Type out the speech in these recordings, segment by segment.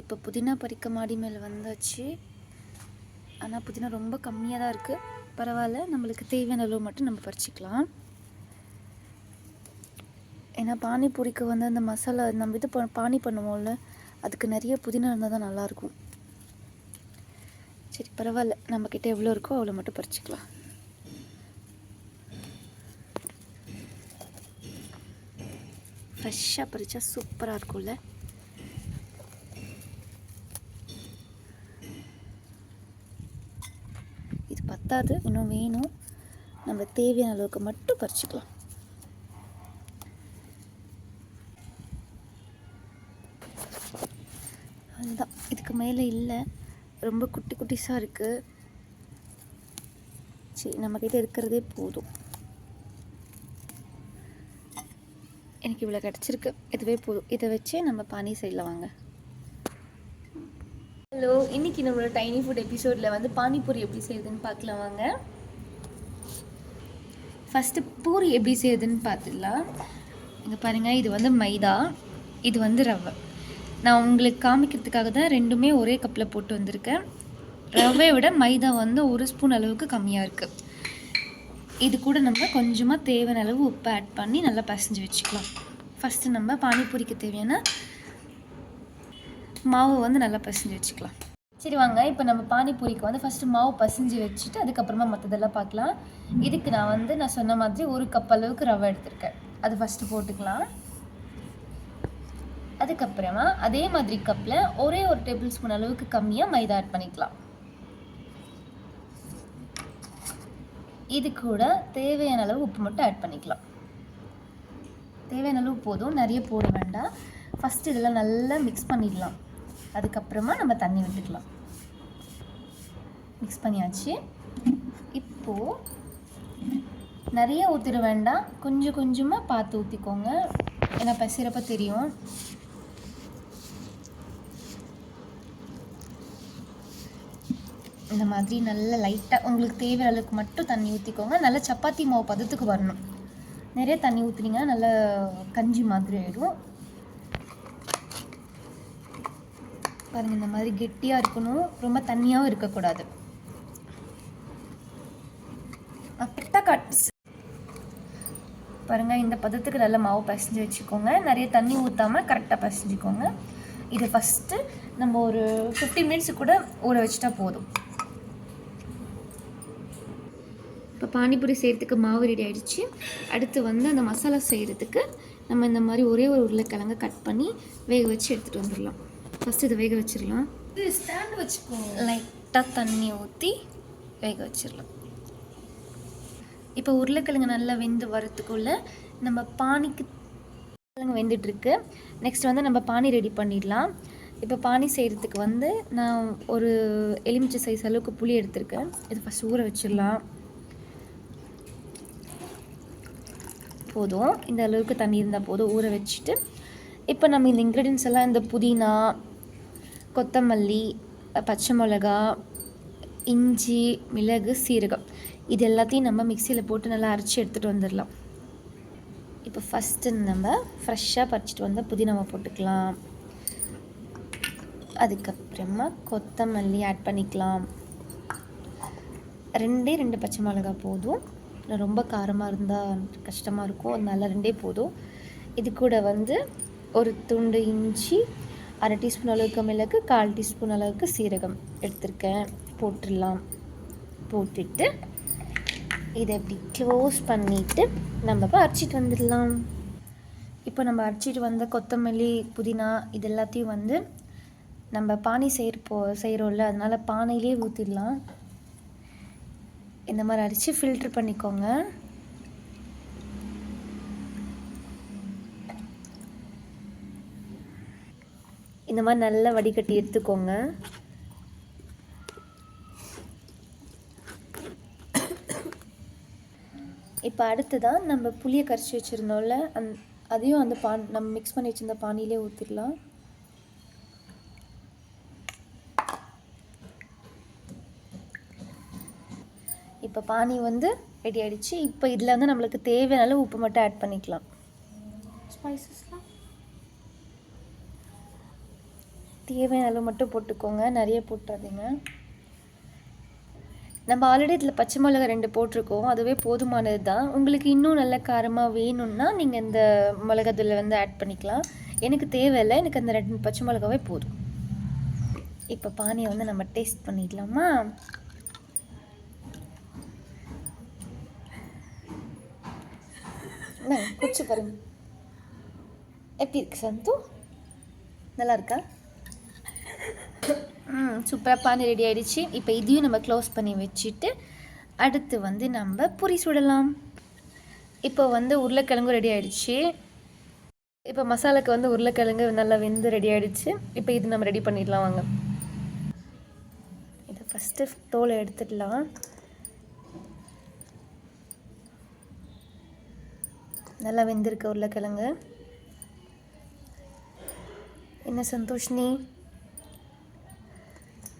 இப்போ புதினா பறிக்க மாடி மேலே வந்தாச்சு. ஆனால் புதினா ரொம்ப கம்மியாக தான் இருக்குது. பரவாயில்ல, நம்மளுக்கு தேவையான அளவு மட்டும் நம்ம பறிச்சிக்கலாம். ஏன்னா பானிபூரிக்கு வந்து அந்த மசாலா நம்ம இது பானி பண்ணுவோம்ல, அதுக்கு நிறைய புதினா இருந்தால் தான் நல்லாயிருக்கும். சரி பரவாயில்ல, நம்மக்கிட்ட எவ்வளோ இருக்கோ அவ்வளோ மட்டும் பறிச்சிக்கலாம். ஃப்ரெஷ்ஷாக பறித்தா சூப்பராக இருக்கும்ல. இது பத்தாது, இன்னும் வேணும். நம்ம தேவையான அளவுக்கு மட்டும் பறிச்சிக்கலாம். அதுதான், இதுக்கு மேலே இல்லை, ரொம்ப குட்டி குட்டிஸாக இருக்குது. சரி, நம்மக்கிட்ட இருக்கிறதே போதும். எனக்கு இவ்வளோ கிடச்சிருக்கு, இதுவே போதும். இதை வச்சே நம்ம பானி சைடில் வாங்க. ஹலோ, இன்றைக்கி நம்மளோட டைனி ஃபுட் எபிசோடில் வந்து பானிபூரி எப்படி செய்யுதுன்னு பார்க்கலாம் வாங்க. ஃபஸ்ட்டு பூரி எப்படி செய்யுதுன்னு பார்த்துடலாம். இங்கே பாருங்கள், இது வந்து மைதா, இது வந்து ரவை. நான் உங்களுக்கு காமிக்கிறதுக்காக தான் ரெண்டுமே ஒரே கப்பில் போட்டு வந்திருக்கேன். ரவையை விட மைதா வந்து 1 ஸ்பூன் அளவுக்கு கம்மியாக இருக்குது. இது கூட நம்ம கொஞ்சமாக தேவையான அளவு உப்பு ஆட் பண்ணி நல்லா பசைஞ்சு வச்சுக்கலாம். ஃபஸ்ட்டு நம்ம பானிபூரிக்கு தேவையான மாவு வந்து நல்லா பசைஞ்சு வச்சுக்கலாம். சரி வாங்க, இப்போ நம்ம பானிபூரிக்கு வந்து ஃபஸ்ட்டு மாவு பசைஞ்சு வச்சுட்டு அதுக்கப்புறமா மற்றதெல்லாம் பார்க்கலாம். இதுக்கு நான் சொன்ன மாதிரி 1 கப் அளவுக்கு ரவை எடுத்திருக்கேன். அது ஃபஸ்ட்டு போட்டுக்கலாம். அதுக்கப்புறமா அதே மாதிரி கப்பில் ஒரே 1 டேபிள் ஸ்பூன் அளவுக்கு கம்மியாக மைதா ஆட் பண்ணிக்கலாம். இது கூட தேவையான அளவு உப்பு மட்டும் ஆட் பண்ணிக்கலாம். தேவையான அளவு போதும், நிறைய போட வேண்டாம். ஃபஸ்ட்டு இதெல்லாம் நல்லா மிக்ஸ் பண்ணிடலாம். அதுக்கப்புறமா நம்ம தண்ணி விட்டுக்கலாம். மிக்ஸ் பண்ணியாச்சு. இப்போது நிறைய ஊற்றிட வேண்டாம், கொஞ்சம் கொஞ்சமாக பார்த்து ஊற்றிக்கோங்க. ஏன்னா பசிறப்ப தெரியும். இந்த மாதிரி நல்ல லைட்டாக உங்களுக்கு தேவையான அளவுக்கு மட்டும் தண்ணி ஊற்றிக்கோங்க. நல்லா சப்பாத்தி மாவு பதத்துக்கு வரணும். நிறைய தண்ணி ஊற்றுனீங்கன்னா நல்லா கஞ்சி மாதிரி ஆகிடும். பாருங்கள், இந்த மாதிரி கெட்டியாக இருக்கணும், ரொம்ப தண்ணியாகவும் இருக்கக்கூடாது. பாருங்கள், இந்த பதத்துக்கு நல்லா மாவு பசைஞ்சு வச்சுக்கோங்க. நிறைய தண்ணி ஊற்றாமல் கரெக்டாக பசைஞ்சிக்கோங்க. இது ஃபஸ்ட்டு நம்ம ஒரு 15 மினிட்ஸு கூட ஊற வச்சுட்டா போதும். இப்போ பானிபூரி செய்கிறதுக்கு மாவு ரெடி ஆகிடுச்சு. அடுத்து வந்து அந்த மசாலா செய்கிறதுக்கு நம்ம இந்த மாதிரி ஒரே ஒரு உருளைக்கிழங்க கட் பண்ணி வேக வச்சு எடுத்துகிட்டு வந்துடலாம். ஃபஸ்ட்டு இதை வேக வச்சிடலாம். இது ஸ்டாண்ட் வச்சுக்கோங்க. லைட்டாக தண்ணி ஊற்றி வேக வச்சிடலாம். இப்போ உருளைக்கிழங்கு நல்லா வெந்து வரத்துக்குள்ளே நம்ம பானிக்கு கிழங்கு வெந்துட்டுருக்கு. நெக்ஸ்ட் வந்து நம்ம பானி ரெடி பண்ணிடலாம். இப்போ பானி செய்கிறதுக்கு வந்து நான் ஒரு எலுமிச்சை சைஸ் அளவுக்கு புளி எடுத்திருக்கேன். இது ஃபஸ்ட் ஊற வச்சிடலாம். போதும், இந்த அளவுக்கு தண்ணி இருந்தால் போதும். ஊற வச்சுட்டு இப்போ நம்ம இந்த இன்க்ரீடியன்ஸ் எல்லாம், இந்த புதினா, கொத்தமல்லி, பச்சை மிளகா, இஞ்சி, மிளகு, சீரகம், இது எல்லாத்தையும் நம்ம மிக்சியில் போட்டு நல்லா அரைச்சி எடுத்துகிட்டு வந்துடலாம். இப்போ ஃபஸ்ட்டு நம்ம ஃப்ரெஷ்ஷாக பறிச்சிட்டு வந்த புதினாவை போட்டுக்கலாம். அதுக்கப்புறமா கொத்தமல்லி ஆட் பண்ணிக்கலாம். 2 பச்சை மிளகா போதும். ரொம்ப காரமாக இருந்தால் கஷ்டமாக இருக்கும், அதனால 2 போதும். இது கூட வந்து ஒரு துண்டு இஞ்சி, 1/2 டீஸ்பூன் அளவுக்கு மிளகு, 1/4 டீஸ்பூன் அளவுக்கு சீரகம் எடுத்திருக்கேன். போட்டுடலாம். போட்டுட்டு இதை இப்படி க்ளோஸ் பண்ணிவிட்டு நம்ம இப்போ அரைச்சிட்டு வந்துடலாம். இப்போ நம்ம அரைச்சிட்டு வந்த கொத்தமல்லி, புதினா இது எல்லாத்தையும் வந்து நம்ம பானி செய்கிறோம்ல, அதனால் பானையிலே ஊற்றிடலாம். இந்த மாதிரி அரைச்சி ஃபில்ட்ரு பண்ணிக்கோங்க. இந்த மாதிரி நல்லா வடிகட்டி எடுத்துக்கோங்க. இப்போ அடுத்ததான் நம்ம புளியை கரைச்சி வச்சுருந்தோம்ல, அதையும் அந்த நம்ம மிக்ஸ் பண்ணி வச்சுருந்த பானியிலே ஊற்றிடலாம். இப்போ பானி வந்து ரெடி ஆகிடுச்சு. இப்போ இதில் வந்து நம்மளுக்கு தேவையான உப்பு மட்டும் ஆட் பண்ணிக்கலாம். ஸ்பைசஸ்லாம் தேவையான அளவு மட்டும் போட்டுக்கோங்க, நிறைய போட்டுறாதீங்க. நம்ம ஆல்ரெடி இதில் பச்சை மிளகா 2 போட்டிருக்கோம், அதுவே போதுமானது தான். உங்களுக்கு இன்னும் நல்ல காரமாக வேணும்னா நீங்கள் இந்த மிளகாத்தூளை வந்து ஆட் பண்ணிக்கலாம். எனக்கு தேவையில்லை, எனக்கு அந்த 2 பச்சை மிளகாவே போதும். இப்போ பானியை வந்து நம்ம டேஸ்ட் பண்ணிடலாமா? குடிச்சு பாருங்க, எப்படி இருக்கு சந்து? நல்லா இருக்கா? சூப்பராக பானி ரெடி ஆகிடுச்சு. இப்போ இதையும் நம்ம க்ளோஸ் பண்ணி வச்சுட்டு அடுத்து வந்து நம்ம பூரி சுடலாம். இப்போ வந்து உருளைக்கிழங்கும் ரெடி ஆகிடுச்சு. இப்போ மசாலாவுக்கு வந்து உருளைக்கிழங்கு நல்லா வெந்து ரெடி ஆகிடுச்சு. இப்போ இது நம்ம ரெடி பண்ணிடலாம் வாங்க. இதை ஃபஸ்ட்டு தோலை எடுத்துடலாம். நல்லா வெந்திருக்கு உருளைக்கிழங்கு. என்ன சந்தோஷினி?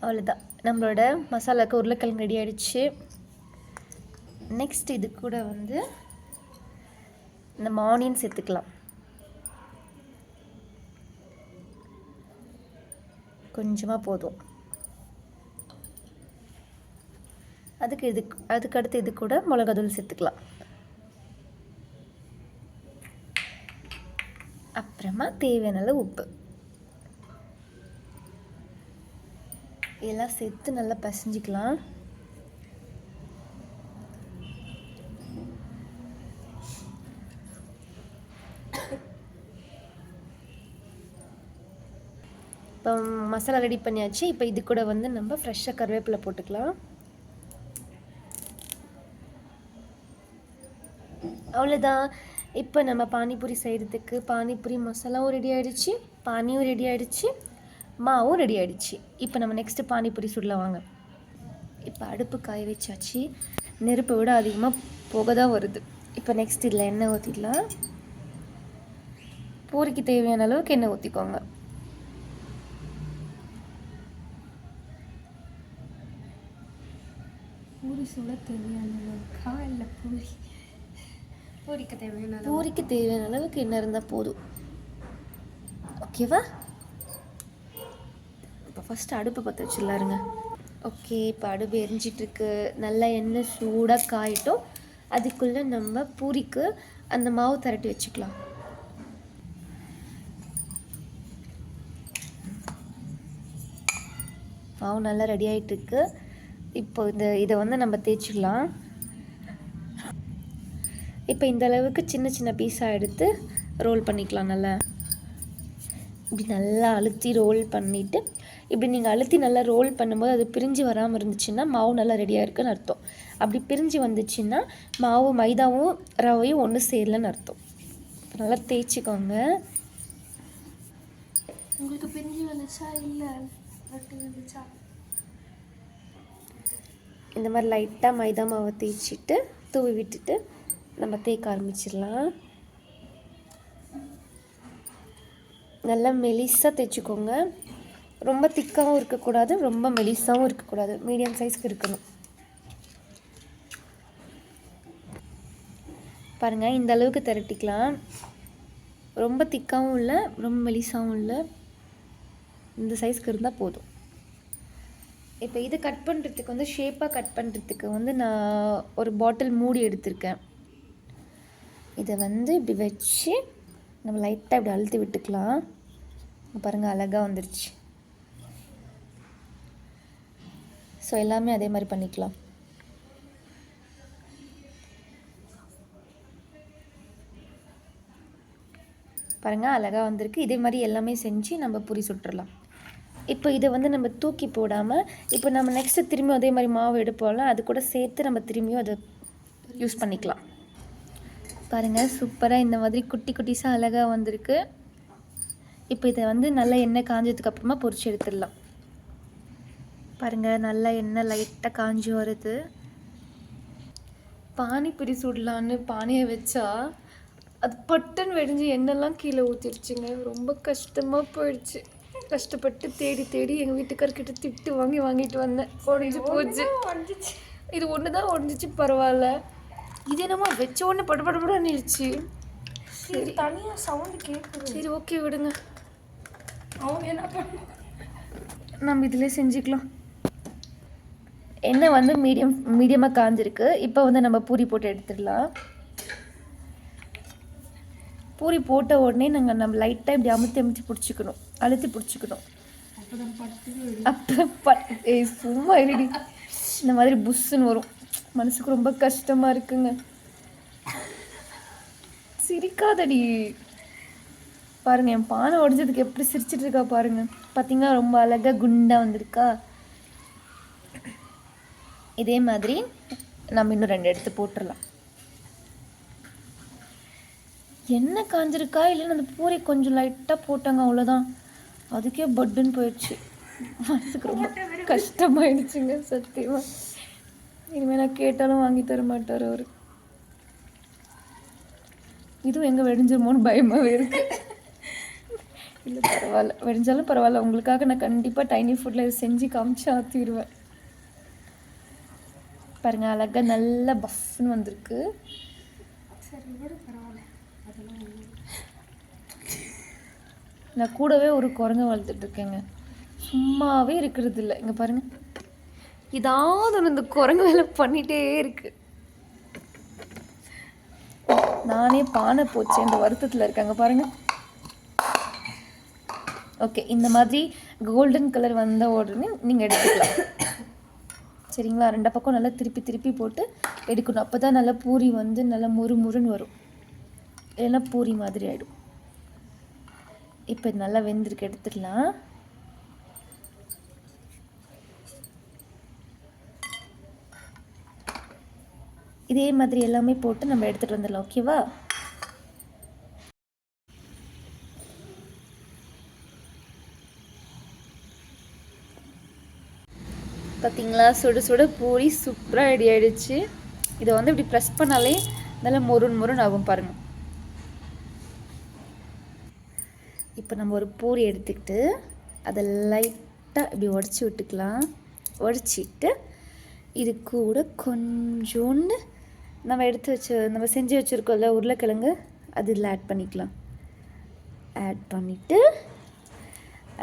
அவ்வளோதான், நம்மளோட மசாலாவுக்கு உருளைக்கிழங்கு ரெடி ஆகிடுச்சு. நெக்ஸ்ட் இது கூட வந்து நம்ம ஆனியன் சேர்த்துக்கலாம். கொஞ்சமாக போதும். அதுக்கடுத்து இது கூட மிளகாத்தூள் சேர்த்துக்கலாம். அப்புறமா தேவையான அளவு உப்பு எல்லாம் சேர்த்து நல்லா பசைஞ்சிக்கலாம். இப்போ மசாலா ரெடி பண்ணியாச்சு. இப்போ இது கூட வந்து நம்ம ஃப்ரெஷ்ஷாக கருவேப்பிலை போட்டுக்கலாம். அவ்வளோதான். இப்போ நம்ம பானிபூரி செய்கிறதுக்கு பானிபூரி மசாலாவும் ரெடி ஆகிடுச்சு, பானியும் ரெடி ஆகிடுச்சு, மாவும் ரெடி ஆகிடுச்சு. இப்போ நம்ம நெக்ஸ்ட்டு பானிபூரி சுடலாம் வாங்க. இப்போ அடுப்பு காய வச்சாச்சு. நெருப்பை விட அதிகமாக புகை தான் வருது. இப்போ நெக்ஸ்ட் இதில் எண்ணெய் ஊற்றிடலாம். பூரிக்கு தேவையான அளவுக்கு எண்ணெய் ஊற்றிக்கோங்க. பூரி சுட தேவையான அளவுக்கா இல்லை பூரிக்கு தேவையான அளவுக்கு எண்ணெய் இருந்தால் போதும். ஓகேவா? இப்போ ஃபஸ்ட்டு அடுப்பை பற்ற வச்சிடலாருங்க. ஓகே, இப்போ அடுப்பு எரிஞ்சிட்ருக்கு. நல்லா எண்ணெய் சூடாக காயிட்டோம். அதுக்குள்ளே நம்ம பூரிக்கு அந்த மாவு திரட்டி வச்சுக்கலாம். மாவு நல்லா ரெடி ஆகிட்டுருக்கு. இப்போ இதை வந்து நம்ம தேய்ச்சிடலாம். இப்போ இந்த அளவுக்கு சின்ன சின்ன பீஸாக எடுத்து ரோல் பண்ணிக்கலாம். நல்லா இப்படி நல்லா அழுத்தி ரோல் பண்ணிவிட்டு, இப்படி நீங்கள் அழுத்தி நல்லா ரோல் பண்ணும்போது அது பிரிஞ்சு வராமல் இருந்துச்சுன்னா மாவு நல்லா ரெடியாக இருக்குன்னு அர்த்தம். அப்படி பிரிஞ்சு வந்துச்சுன்னா மாவு மைதாவும் ரவையும் ஒன்று சேரலன்னு அர்த்தம். நல்லா தேய்ச்சிக்கோங்க. உங்களுக்கு பிரிஞ்சு வந்துச்சா இல்லை வந்துச்சா? இந்த மாதிரி லைட்டாக மைதா மாவை தேய்ச்சிட்டு தூவி விட்டுட்டு நம்ம தேய்க்க ஆரம்பிச்சிடலாம். நல்லா மெலிசாக தேய்ச்சிக்கோங்க. ரொம்ப திக்காகவும் இருக்கக்கூடாது, ரொம்ப மெலிசாகவும் இருக்கக்கூடாது, மீடியம் சைஸ்க்கு இருக்கணும். பாருங்கள், இந்த அளவுக்கு திரட்டிக்கலாம். ரொம்ப திக்காகவும் இல்லை, ரொம்ப மெலிசாகவும் இல்லை, இந்த சைஸ்க்கு இருந்தால் போதும். இப்போ இது கட் பண்ணுறதுக்கு வந்து ஷேப்பாக கட் பண்ணுறதுக்கு வந்து நான் ஒரு பாட்டில் மூடி எடுத்திருக்கேன். இதை வந்து இப்படி வச்சு நம்ம லைட்டாக இப்படி அழுத்தி விட்டுக்கலாம். பாருங்கள், அழகாக வந்துருச்சு. ஸோ எல்லாமே அதே மாதிரி பண்ணிக்கலாம். பாருங்கள், அழகாக வந்திருக்கு. இதே மாதிரி எல்லாமே செஞ்சு நம்ம பூரி சுட்டுடலாம். இப்போ இதை வந்து நம்ம தூக்கி போடாமல், இப்போ நம்ம நெக்ஸ்ட்டு திரும்பியும் அதே மாதிரி மாவு எடுப்போம்ல, அது கூட சேர்த்து நம்ம திரும்பியும் அதை யூஸ் பண்ணிக்கலாம். பாருங்கள், சூப்பராக இந்த மாதிரி குட்டி குட்டிஸாக அழகாக வந்திருக்கு. இப்போ இதை வந்து நல்லா எண்ணெய் காஞ்சதுக்கப்புறமா பொரிச்சு எடுத்துடலாம். பாருங்கள், நல்லா எண்ணெய் லைட்டாக காஞ்சி வருது. பானிபூரி சுடலான்னு பானையை வச்சா அது பட்டன் வெடிஞ்சு எண்ணெய்லாம் கீழே ஊற்றிடுச்சுங்க. ரொம்ப கஷ்டமாக போயிடுச்சு. கஷ்டப்பட்டு தேடி தேடி எங்கள் வீட்டுக்காரர்கிட்ட திட்டு வாங்கிட்டு வந்தேன். உடஞ்சி போச்சு. இது ஒன்று தான் ஒடிஞ்சிச்சு, பரவாயில்ல. இது என்னமோ வச்ச உடனே படபடபடன்னுச்சு. சரி தனியாக சவுண்டு கேட்குது. சரி ஓகே விடுங்க, அவங்க என்ன பண்ண நம்ம இதில் செஞ்சுக்கலாம். எண்ணெய் வந்து மீடியமாக காஞ்சிருக்கு. இப்போ வந்து நம்ம பூரி போட்டு எடுத்துடலாம். பூரி போட்ட உடனே நம்ம லைட்டாக இப்படி அமுத்தி பிடிச்சிக்கணும், அழுத்தி பிடிச்சிக்கணும். அப்போ சும்மா இருடி, இந்த மாதிரி புஷ்ஷுன்னு வரும். மனசுக்கு ரொம்ப கஷ்டமாக இருக்குங்க. சிரிக்காதடி. பாருங்க, என் பானை உடஞ்சதுக்கு எப்படி சிரிச்சிட்டு இருக்கா பாருங்க. பார்த்தீங்கன்னா ரொம்ப அழகாக குண்டாக வந்திருக்கா. இதே மாதிரி நம்ம இன்னும் 2 எடுத்து போட்டுடலாம். எண்ணெய் காஞ்சிருக்கா இல்லைன்னா அந்த பூரி கொஞ்சம் லைட்டாக போட்டாங்க, அவ்வளோதான். அதுக்கே பட்டுன்னு போயிடுச்சு. மனசுக்கு ரொம்ப கஷ்டமாயிடுச்சுங்க சத்தியமாக. இனிமேல் நான் கேட்டாலும் வாங்கி தர மாட்டார் அவர். இதுவும் எங்கே வெடிஞ்சிருமோன்னு பயமாகவே இருக்கு. இல்லை பரவாயில்ல, வெடிஞ்சாலும் பரவாயில்ல. உங்களுக்காக நான் கண்டிப்பாக டைனி ஃபுட்டில் இதை செஞ்சு காமிச்சு ஆற்றிடுவேன். பாருங்க, அழகாக நல்லா பஃப்னு வந்திருக்கு. சரி விட பரவாயில்ல. அதெல்லாம் நான் கூடவே ஒரு குரங்க வளர்த்துட்ருக்கேங்க, சும்மாவே இருக்கிறது இல்லை. இங்கே பாருங்கள், ஏதாவது ஒன்று இந்த குரங்கு வேலை பண்ணிகிட்டே இருக்கு. நானே பானை போச்சு இந்த வருத்தத்தில் இருக்காங்க பாருங்கள். ஓகே, இந்த மாதிரி கோல்டன் கலர் வந்த உடனே நீங்கள் எடுத்துக்கலாம். சரிங்களா? 2 பக்கம் நல்லா திருப்பி போட்டு எடுக்கணும். அப்போ தான் நல்லா பூரி வந்து நல்லா முறுமுறுன்னு வரும், இல்லைன்னா பூரி மாதிரி ஆகிடும். இப்போ இது நல்லா வெந்திருக்கு, எடுத்துடலாம். இதே மாதிரி எல்லாமே போட்டு நம்ம எடுத்துகிட்டு வந்துடலாம். ஓகேவா? பார்த்தீங்களா, சுட சுட பூரி சூப்பராக ரெடி ஆகிடுச்சு. இதை வந்து இப்படி ப்ரெஸ் பண்ணாலே நல்லா மொறுன்னு ஆகும் பாருங்கள். இப்போ நம்ம ஒரு பூரி எடுத்துக்கிட்டு அதை லைட்டாக இப்படி உடச்சி விட்டுக்கலாம். உடச்சிட்டு இது கூட கொஞ்சோண்டு நம்ம செஞ்சு வச்சுருக்கோம்ல உருளைக்கிழங்கு, அது இதில் ஆட் பண்ணிக்கலாம். ஆட் பண்ணிவிட்டு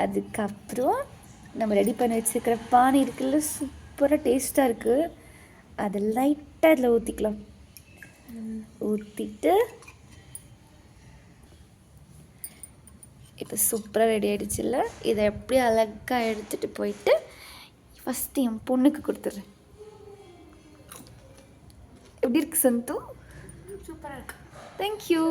அதுக்கப்புறம் நம்ம ரெடி பண்ணி வச்சுருக்கிற பானை இருக்குல்ல, சூப்பராக டேஸ்ட்டாக இருக்குது, அதை லைட்டாக இதில் ஊற்றிக்கலாம். ஊற்றிட்டு இப்போ சூப்பராக ரெடி ஆகிடுச்சுல்ல. இதை எப்படி அழகாக எடுத்துகிட்டு போயிட்டு ஃபஸ்ட்டு என் பொண்ணுக்கு கொடுத்துட்றேன். எப்படி இருக்கு சந்து? சூப்பராக இருக்கு. தேங்க்யூ.